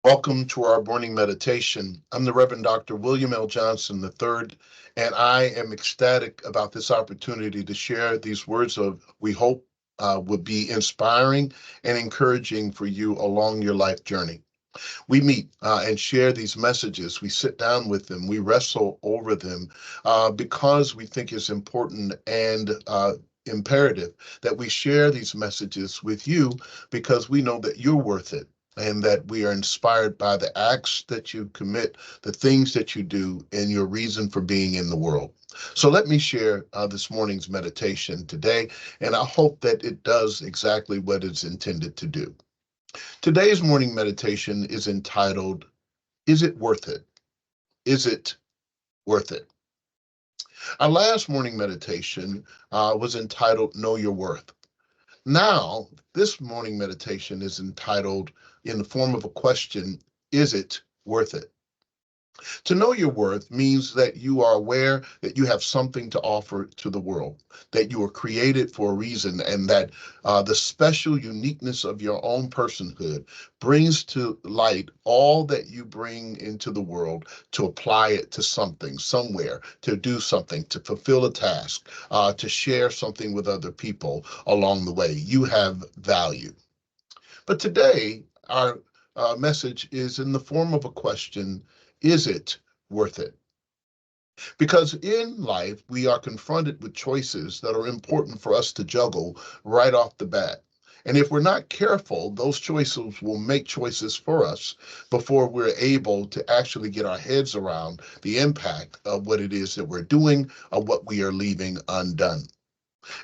Welcome to our morning meditation. I'm the Reverend Dr. William L. Johnson III, and I am ecstatic about this opportunity to share these words of we hope will be inspiring and encouraging for you along your life journey. We meet and share these messages. We sit down with them. We wrestle over them because we think it's important and imperative that we share these messages with you because we know that you're worth it and that we are inspired by the acts that you commit, the things that you do, and your reason for being in the world. So let me share this morning's meditation today, and I hope that it does exactly what it's intended to do. Today's morning meditation is entitled, Is It Worth It? Is It Worth It? Our last morning meditation was entitled, Know Your Worth. Now, this morning meditation is entitled, in the form of a question, Is it worth it? To know your worth means that you are aware that you have something to offer to the world, that you were created for a reason, and that the special uniqueness of your own personhood brings to light all that you bring into the world to apply it to something, somewhere, to do something, to fulfill a task, to share something with other people along the way. You have value. But today, our message is in the form of a question. Is it worth it? Because in life, we are confronted with choices that are important for us to juggle right off the bat. And if we're not careful, those choices will make choices for us before we're able to actually get our heads around the impact of what it is that we're doing or what we are leaving undone.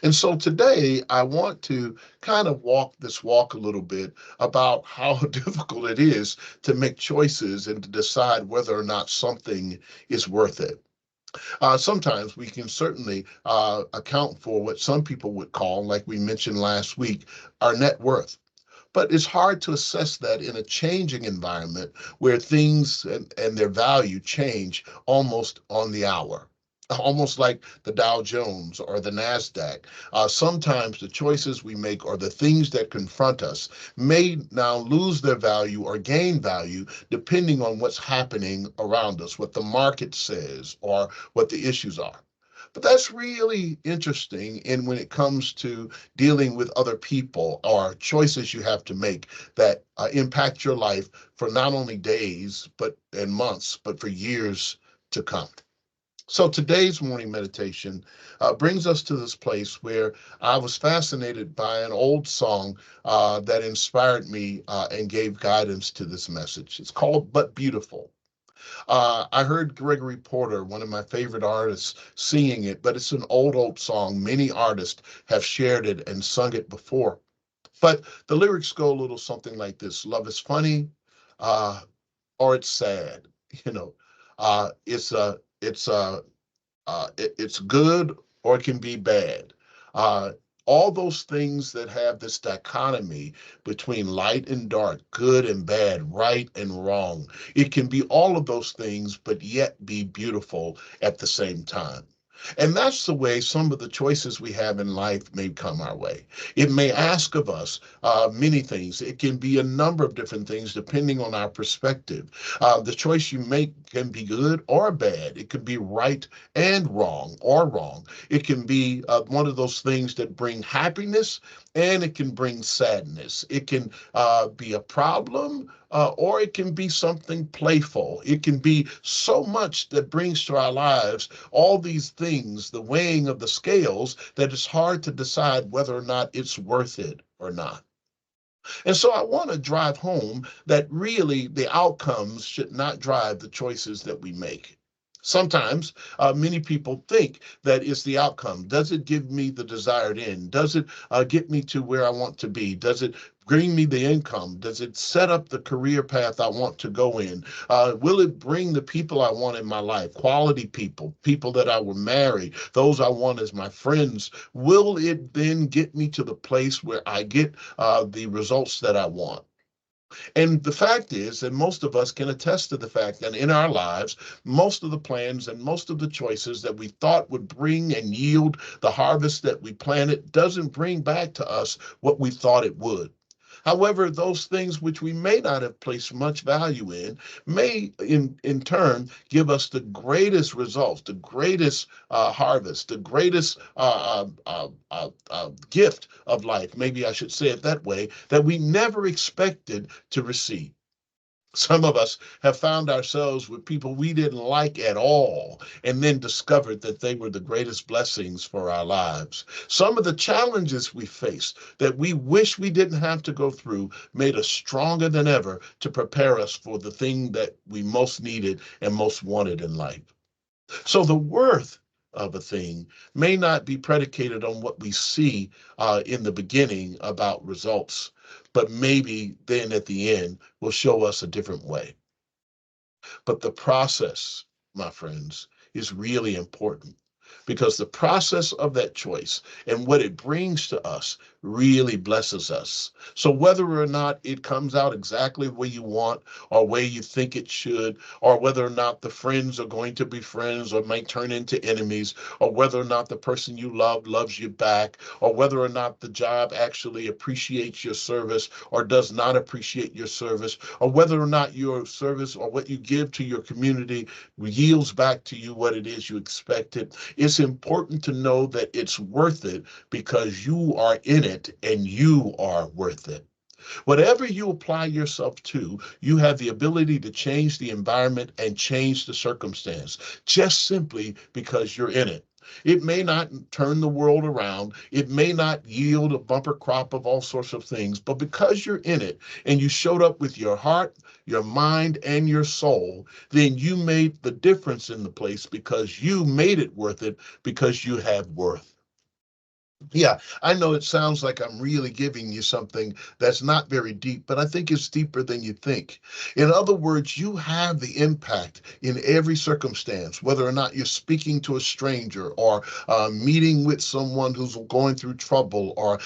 And so today I want to kind of walk this walk a little bit about how difficult it is to make choices and to decide whether or not something is worth it. Sometimes we can certainly account for what some people would call, like we mentioned last week, our net worth. But it's hard to assess that in a changing environment where things and their value change almost on the hour. Almost like the Dow Jones or the NASDAQ. Sometimes the choices we make or the things that confront us may now lose their value or gain value depending on what's happening around us, what the market says, or what the issues are. But that's really interesting in when it comes to dealing with other people or choices you have to make that impact your life for not only days but and months, but for years to come. So today's morning meditation brings us to this place where I was fascinated by an old song that inspired me and gave guidance to this message. It's called But Beautiful. I heard Gregory Porter, one of my favorite artists, singing it, but it's an old song. Many artists have shared it and sung it before. But the lyrics go a little something like this: Love is funny, uh, or it's sad. You know, it's good or it can be bad. Uh, all those things that have this dichotomy between light and dark, good and bad, right and wrong. It can be all of those things, but yet be beautiful at the same time. And that's the way some of the choices we have in life may come our way. It may ask of us many things. It can be a number of different things depending on our perspective. The choice you make can be good or bad. It could be right and wrong or wrong. It can be one of those things that bring happiness and it can bring sadness. It can be a problem or it can be something playful. It can be so much that brings to our lives all these things, the weighing of the scales, that it's hard to decide whether or not it's worth it or not. And so I want to drive home that really the outcomes should not drive the choices that we make. Sometimes many people think that it's the outcome. Does it give me the desired end? Does it get me to where I want to be? Does it bring me the income? Does it set up the career path I want to go in? Will it bring the people I want in my life? Quality people, people that I will marry, those I want as my friends. Will it then get me to the place where I get the results that I want? And the fact is that most of us can attest to the fact that in our lives, most of the plans and most of the choices that we thought would bring and yield the harvest that we planted doesn't bring back to us what we thought it would. However, those things which we may not have placed much value in may, in turn, give us the greatest results, the greatest harvest, the greatest gift of life. Maybe I should say it that way, that we never expected to receive. Some of us have found ourselves with people we didn't like at all, and then discovered that they were the greatest blessings for our lives. Some of the challenges we faced that we wish we didn't have to go through made us stronger than ever to prepare us for the thing that we most needed and most wanted in life. So the worth of a thing may not be predicated on what we see in the beginning about results, but maybe then at the end will show us a different way. But the process, my friends, is really important, because the process of that choice and what it brings to us really blesses us. So whether or not it comes out exactly the way you want or way you think it should, or whether or not the friends are going to be friends or might turn into enemies, or whether or not the person you love loves you back, or whether or not the job actually appreciates your service or does not appreciate your service, or whether or not your service or what you give to your community yields back to you what it is you expected, it's important to know that it's worth it because you are in it and you are worth it. Whatever you apply yourself to, you have the ability to change the environment and change the circumstance just simply because you're in it. It may not turn the world around. It may not yield a bumper crop of all sorts of things, but because you're in it and you showed up with your heart, your mind, and your soul, then you made the difference in the place because you made it worth it because you have worth. Yeah, I know it sounds like I'm really giving you something that's not very deep, but I think it's deeper than you think. In other words, you have the impact in every circumstance, whether or not you're speaking to a stranger or meeting with someone who's going through trouble, or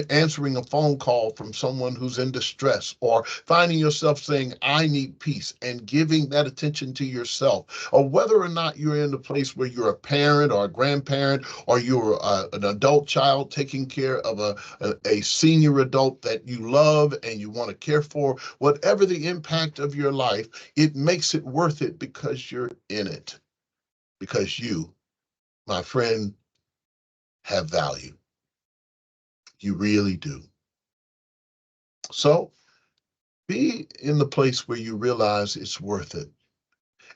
answering a phone call from someone who's in distress, or finding yourself saying, I need peace, and giving that attention to yourself, or whether or not you're in a place where you're a parent or a grandparent, or you're an adult child taking care of a senior adult that you love and you want to care for. Whatever the impact of your life, it makes it worth it because you're in it, because you, my friend, have value. You really do. So be in the place where you realize it's worth it.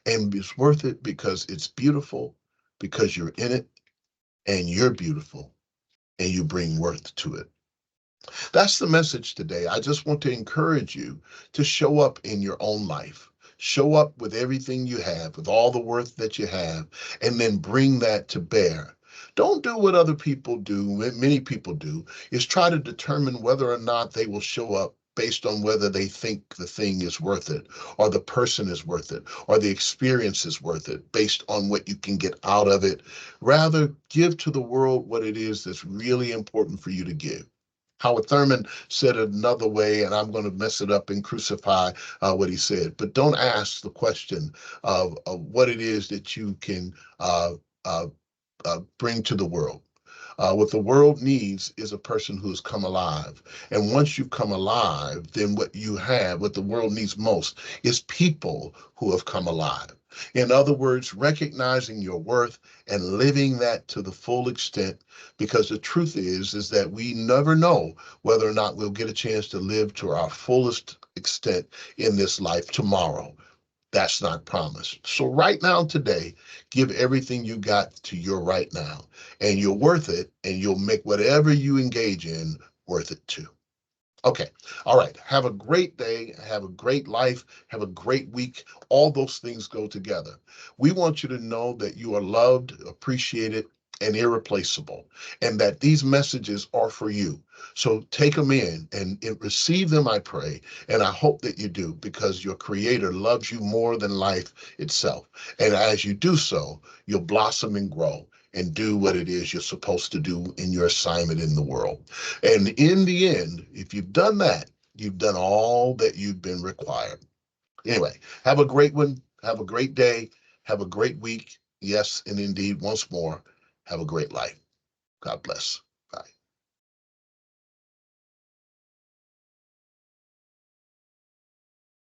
And it's worth it because it's beautiful, because you're in it and you're beautiful and you bring worth to it. That's the message today. I just want to encourage you to show up in your own life. Show up with everything you have, with all the worth that you have, and then bring that to bear. Don't do what other people do, many people do, is try to determine whether or not they will show up based on whether they think the thing is worth it, or the person is worth it, or the experience is worth it, based on what you can get out of it. Rather, give to the world what it is that's really important for you to give. Howard Thurman said it another way, and I'm going to mess it up and crucify what he said. But don't ask the question of what it is that you can uh, uh, bring to the world. What the world needs is a person who's come alive. And once you come alive, then what you have, what the world needs most, is people who have come alive. In other words, recognizing your worth and living that to the full extent, because the truth is that we never know whether or not we'll get a chance to live to our fullest extent in this life tomorrow. That's not promised. So right now, today, give everything you got to your right now, and you're worth it, and you'll make whatever you engage in worth it too. Okay. All right. Have a great day. Have a great life. Have a great week. All those things go together. We want you to know that you are loved, appreciated, and irreplaceable, and that these messages are for you. So take them in and receive them, I pray. And I hope that you do, because your Creator loves you more than life itself. And as you do so, you'll blossom and grow and do what it is you're supposed to do in your assignment in the world. And in the end, if you've done that, you've done all that you've been required. Anyway, have a great one. Have a great day. Have a great week. Yes, and indeed, once more, have a great life. God bless.